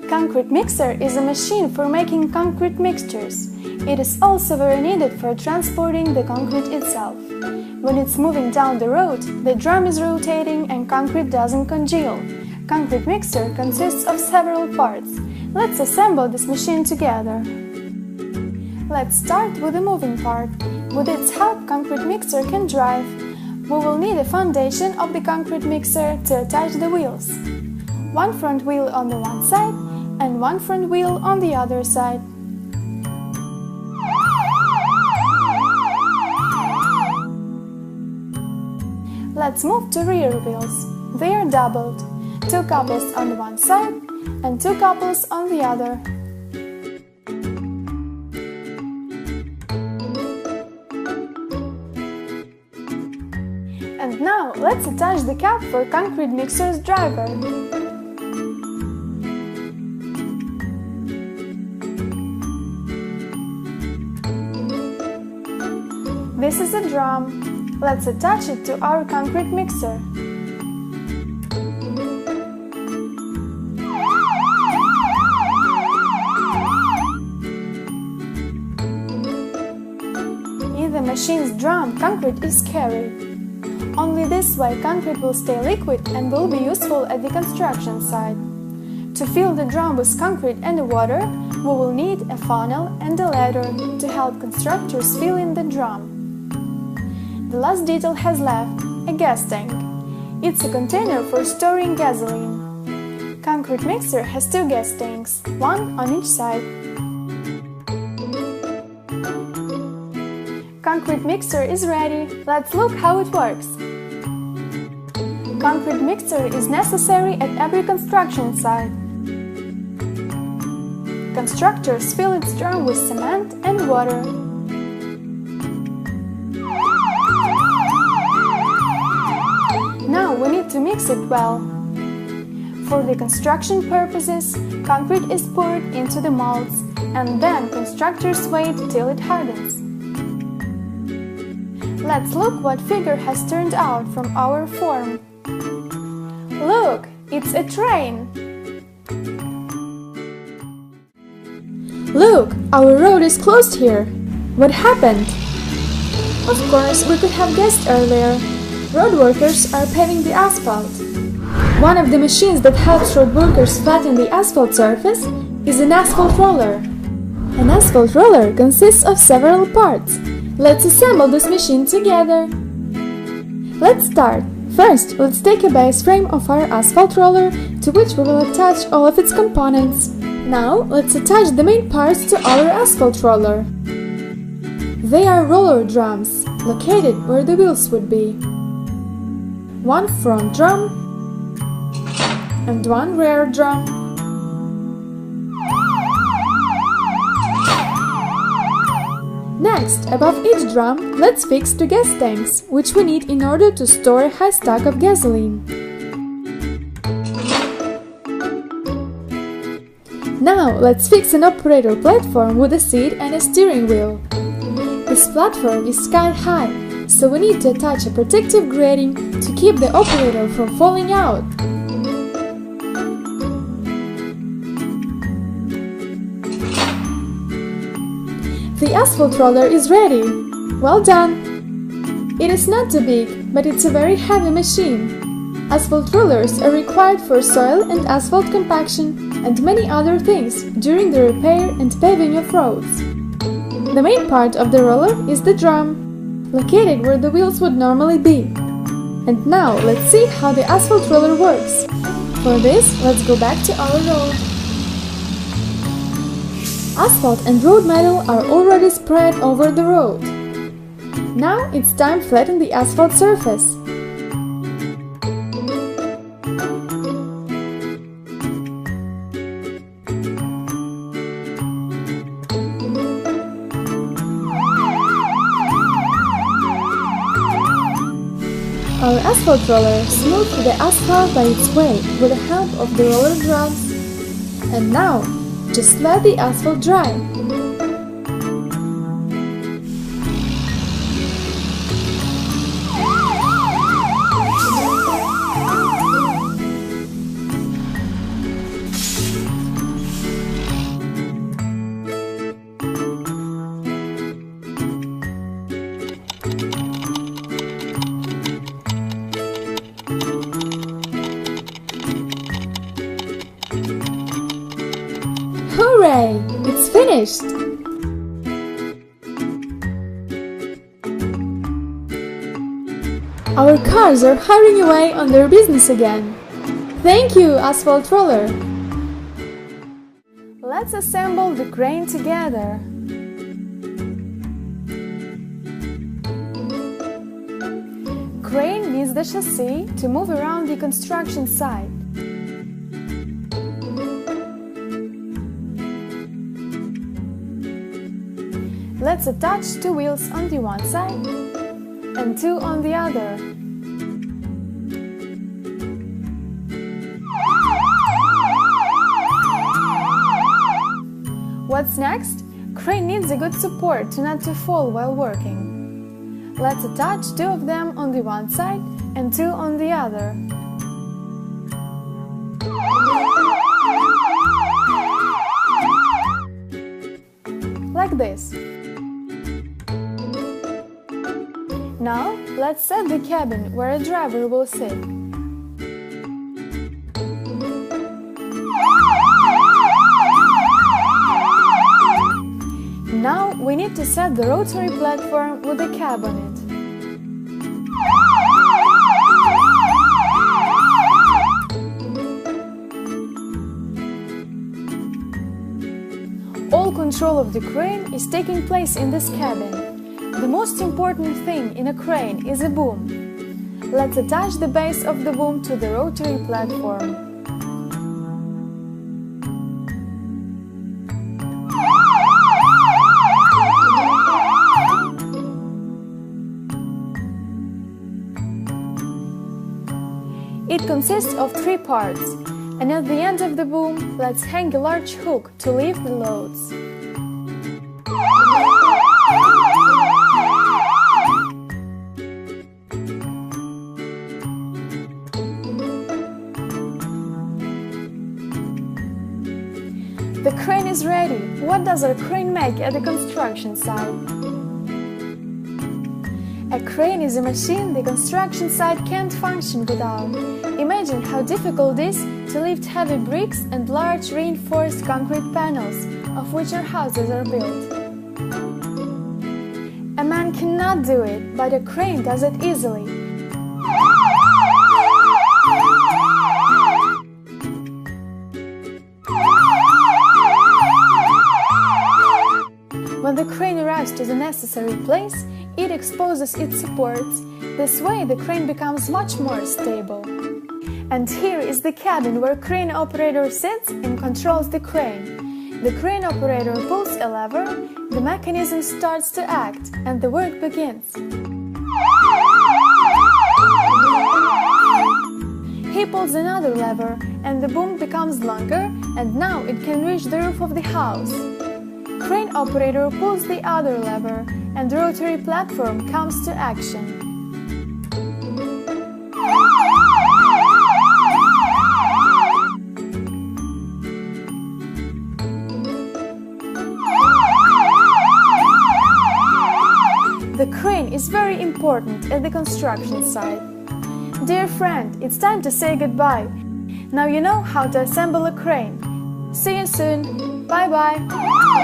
Concrete mixer is a machine for making concrete mixtures. It is also very needed for transporting the concrete itself. When it's moving down the road, the drum is rotating and concrete doesn't congeal. Concrete mixer consists of several parts. Let's assemble this machine together. Let's start with the moving part. With its help, concrete mixer can drive. We will need a foundation of the concrete mixer to attach the wheels. One front wheel on the one side and one front wheel on the other side. Let's move to rear wheels. They are doubled. 2 couples on the one side and 2 couples on the other. And now let's attach the cap for concrete mixer's driver. This is a drum. Let's attach it to our concrete mixer. In the machine's drum, concrete is carried. Only this way concrete will stay liquid and will be useful at the construction site. To fill the drum with concrete and water, we will need a funnel and a ladder to help constructors fill in the drum. The last detail has left, a gas tank. It's a container for storing gasoline. Concrete mixer has 2 gas tanks, one on each side. Concrete mixer is ready. Let's look how it works. Concrete mixer is necessary at every construction site. Constructors fill its drum with cement and water. Now we need to mix it well. For the construction purposes, concrete is poured into the molds and then constructors wait till it hardens. Let's look what figure has turned out from our form. Look, it's a train! Look, our road is closed here. What happened? Of course, we could have guessed earlier. Road workers are paving the asphalt. One of the machines that helps road workers flatten the asphalt surface is an asphalt roller. An asphalt roller consists of several parts. Let's assemble this machine together. Let's start. First, let's take a base frame of our asphalt roller to which we will attach all of its components. Now, let's attach the main parts to our asphalt roller. They are roller drums, located where the wheels would be. One front drum and one rear drum. Next, above each drum, let's fix 2 gas tanks, which we need in order to store a high stock of gasoline. Now, let's fix an operator platform with a seat and a steering wheel. This platform is sky high, so we need to attach a protective grating to keep the operator from falling out. The asphalt roller is ready. Well done! It is not too big, but it's a very heavy machine. Asphalt rollers are required for soil and asphalt compaction and many other things during the repair and paving of roads. The main part of the roller is the drum, located where the wheels would normally be. And now let's see how the asphalt roller works. For this, let's go back to our road. Asphalt and road metal are already spread over the road. Now it's time to flatten the asphalt surface. Our asphalt roller smoothed the asphalt by its weight with the help of the roller drums. And now, just let the asphalt dry. Hooray! It's finished! Our cars are hurrying away on their business again. Thank you, Asphalt Roller! Let's assemble the crane together. Crane needs the chassis to move around the construction site. Let's attach 2 wheels on the one side and 2 on the other. What's next? Crane needs a good support to not to fall while working. Let's attach 2 of them on the one side and 2 on the other. Like this. Now, let's set the cabin where a driver will sit. Now, we need to set the rotary platform with a cab on it. All control of the crane is taking place in this cabin. The most important thing in a crane is a boom. Let's attach the base of the boom to the rotary platform. It consists of 3 parts, and at the end of the boom, let's hang a large hook to lift the loads. The crane is ready. What does our crane make at the construction site? A crane is a machine the construction site can't function without. Imagine how difficult it is to lift heavy bricks and large reinforced concrete panels, of which our houses are built. A man cannot do it, but a crane does it easily. When the crane arrives to the necessary place, it exposes its supports. This way the crane becomes much more stable. And here is the cabin where crane operator sits and controls the crane. The crane operator pulls a lever, the mechanism starts to act, and the work begins. He pulls another lever, and the boom becomes longer, and now it can reach the roof of the house. Crane operator pulls the other lever, and the rotary platform comes to action. The crane is very important at the construction site. Dear friend, it's time to say goodbye. Now you know how to assemble a crane. See you soon. Bye-bye.